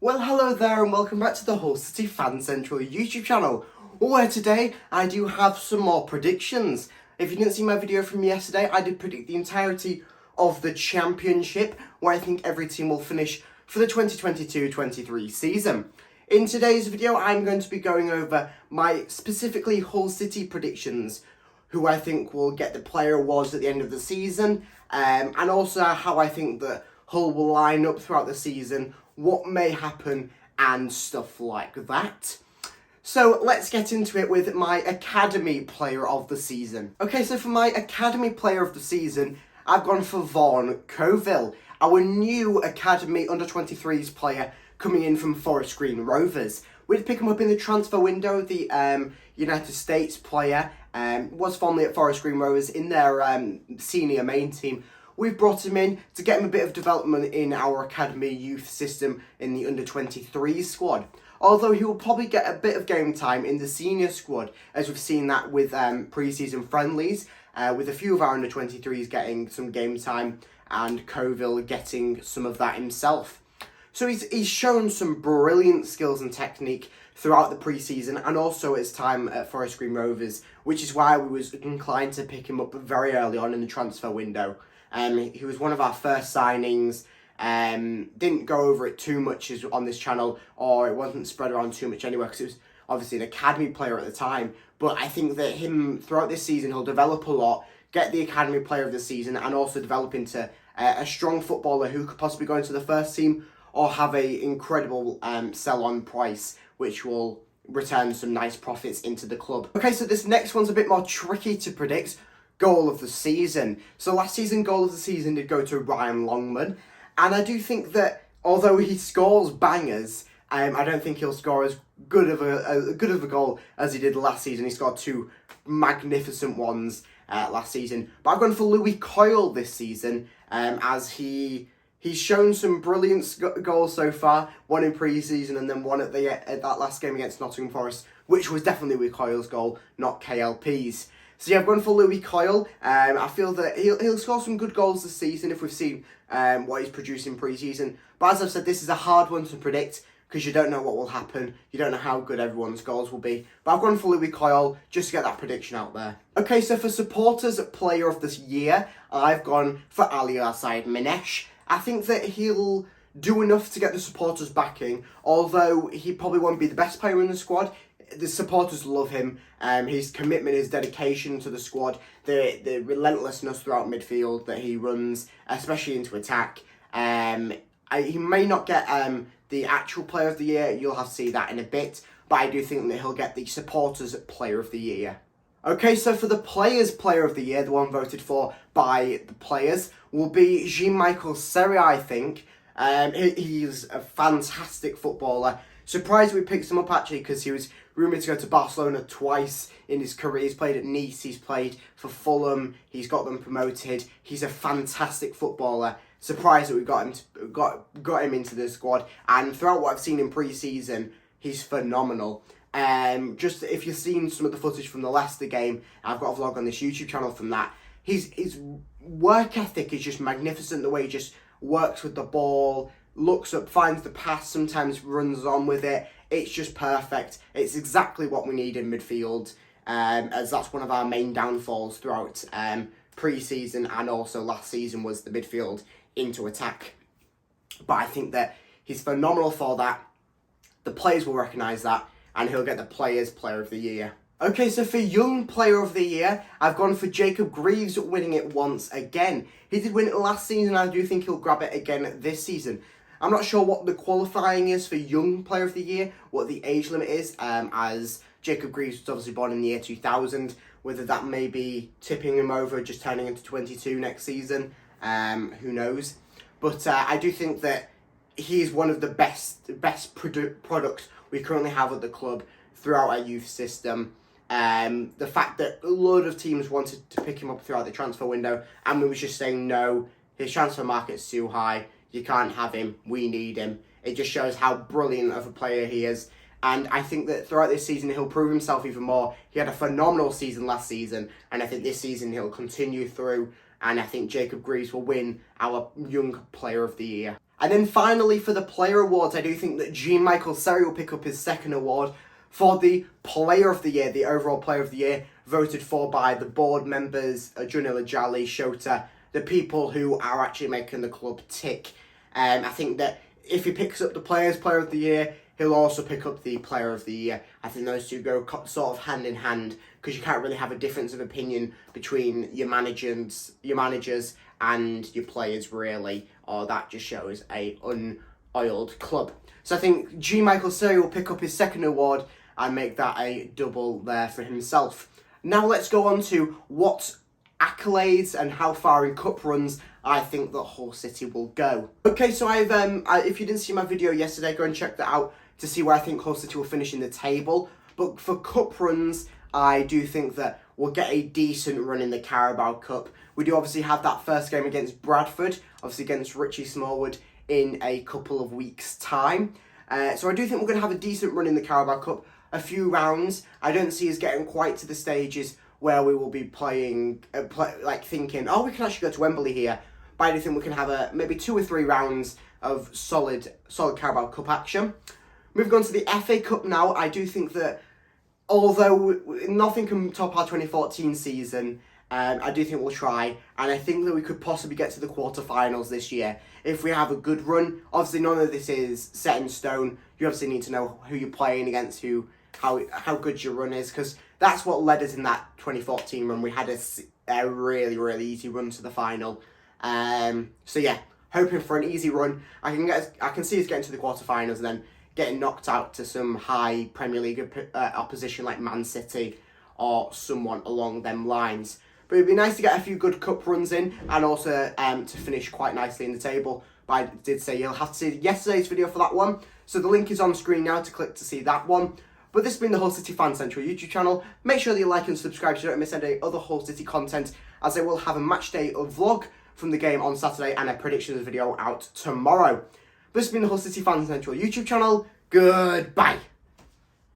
Well, hello there and welcome back to the Hull City Fan Central YouTube channel, where today I do have some more predictions. If you didn't see my video from yesterday, I did predict the entirety of the Championship, where I think every team will finish for the 2022-23 season. In today's video, I'm going to be going over my specifically Hull City predictions, who I think will get the player awards at the end of the season, and also how I think that Hull will line up throughout the season, what may happen, and stuff like that. So let's get into it with my Academy Player of the Season. Okay, so for my Academy Player of the Season, I've gone for Vaughan Coville, our new Academy Under-23s player coming in from Forest Green Rovers. We'd pick him up in the transfer window. The United States player was formerly at Forest Green Rovers in their senior main team. We've brought him in to get him a bit of development in our academy youth system in the under-23 squad. Although he will probably get a bit of game time in the senior squad, as we've seen that with pre-season friendlies, with a few of our under-23s getting some game time and Coville getting some of that himself. So he's shown some brilliant skills and technique throughout the pre-season and also his time at Forest Green Rovers, which is why we was inclined to pick him up very early on in the transfer window. He was one of our first signings. Didn't go over it too much on this channel, or it wasn't spread around too much anywhere, because it was obviously an academy player at the time. But I think that him, throughout this season, he'll develop a lot, get the academy player of the season, and also develop into a strong footballer who could possibly go into the first team or have a incredible sell-on price, which will return some nice profits into the club. Okay, so this next one's a bit more tricky to predict. Goal of the season. So last season, goal of the season did go to Ryan Longman, and I do think that although he scores bangers, I don't think he'll score as good of a goal as he did last season. He scored two magnificent ones last season, but I've gone for Louis Coyle this season, as he's shown some brilliant goals so far. One in pre-season and then one at that last game against Nottingham Forest, which was definitely Louis Coyle's goal, not KLP's. So yeah, I've gone for Louis Coyle. I feel that he'll score some good goals this season if we've seen what he's producing pre-season. But as I've said, this is a hard one to predict because you don't know what will happen. You don't know how good everyone's goals will be. But I've gone for Louis Coyle just to get that prediction out there. Okay, so for supporters player of this year, I've gone for Ali Al-Sayed-Minesh. I think that he'll do enough to get the supporters backing, although he probably won't be the best player in the squad. The supporters love him. His commitment, his dedication to the squad, the relentlessness throughout midfield that he runs, especially into attack. He may not get the actual player of the year. You'll have to see that in a bit. But I do think that he'll get the supporters player of the year. Okay, so for the players player of the year, the one voted for by the players, will be Jean-Michel Seri, I think. He's a fantastic footballer. Surprised we picked him up actually, because he was rumoured to go to Barcelona twice in his career. He's played at Nice, he's played for Fulham, he's got them promoted. He's a fantastic footballer. Surprised that we got him into the squad. And throughout what I've seen in pre-season, he's phenomenal. Just if you've seen some of the footage from the Leicester game, I've got a vlog on this YouTube channel from that. His work ethic is just magnificent. The way he just works with the ball, looks up, finds the pass, sometimes runs on with it. It's just perfect. It's exactly what we need in midfield, as that's one of our main downfalls throughout pre-season and also last season was the midfield into attack. But I think that he's phenomenal for that. The players will recognise that, and he'll get the players player of the year. Okay, so for young player of the year, I've gone for Jacob Greaves winning it once again. He did win it last season, and I do think he'll grab it again this season. I'm not sure what the qualifying is for young player of the year, what the age limit is, as Jacob Greaves was obviously born in the year 2000, whether that may be tipping him over, just turning into 22 next season, who knows. But I do think that he is one of the best products we currently have at the club throughout our youth system. The fact that a load of teams wanted to pick him up throughout the transfer window, and we was just saying no, his transfer market's too high, you can't have him, we need him. It just shows how brilliant of a player he is. And I think that throughout this season, he'll prove himself even more. He had a phenomenal season last season, and I think this season he'll continue through, and I think Jacob Greaves will win our young player of the year. And then finally, for the player awards, I do think that Jean-Michel Seri will pick up his second award for the Player of the Year, the overall Player of the Year, voted for by the board members, Junilla Jali, Shota, the people who are actually making the club tick. I think that if he picks up the Player of the Year, he'll also pick up the Player of the Year. I think those two go sort of hand in hand, because you can't really have a difference of opinion between your managers and your players, really, or that just shows a unoiled club. So I think Jean-Michel Seri will pick up his second award and make that a double there for himself. Now let's go on to what accolades and how far in cup runs I think that Hull City will go. Okay, so if you didn't see my video yesterday, go and check that out to see where I think Hull City will finish in the table. But for cup runs, I do think that we'll get a decent run in the Carabao Cup. We do obviously have that first game against Bradford, obviously against Richie Smallwood in a couple of weeks' time. So I do think we're going to have a decent run in the Carabao Cup. A few rounds. I don't see us getting quite to the stages where we will be playing, thinking, oh, we can actually go to Wembley here. But I do think we can have maybe 2 or 3 rounds of solid Carabao Cup action. Moving on to the FA Cup now, I do think that although nothing can top our 2014 season, I do think we'll try, and I think that we could possibly get to the quarterfinals this year if we have a good run. Obviously, none of this is set in stone. You obviously need to know who you're playing against, how good your run is, because that's what led us in that 2014 run. We had a really, really easy run to the final. So yeah, hoping for an easy run. I can see us getting to the quarterfinals and then getting knocked out to some high Premier League opposition like Man City or someone along them lines. But it'd be nice to get a few good cup runs in and also to finish quite nicely in the table. But I did say you'll have to see yesterday's video for that one. So the link is on screen now to click to see that one. But this has been the Hull City Fan Central YouTube channel. Make sure that you like and subscribe so you don't miss any other Hull City content, as I will have a match day vlog from the game on Saturday and a predictions video out tomorrow. This has been the Hull City Fan Central YouTube channel. Goodbye.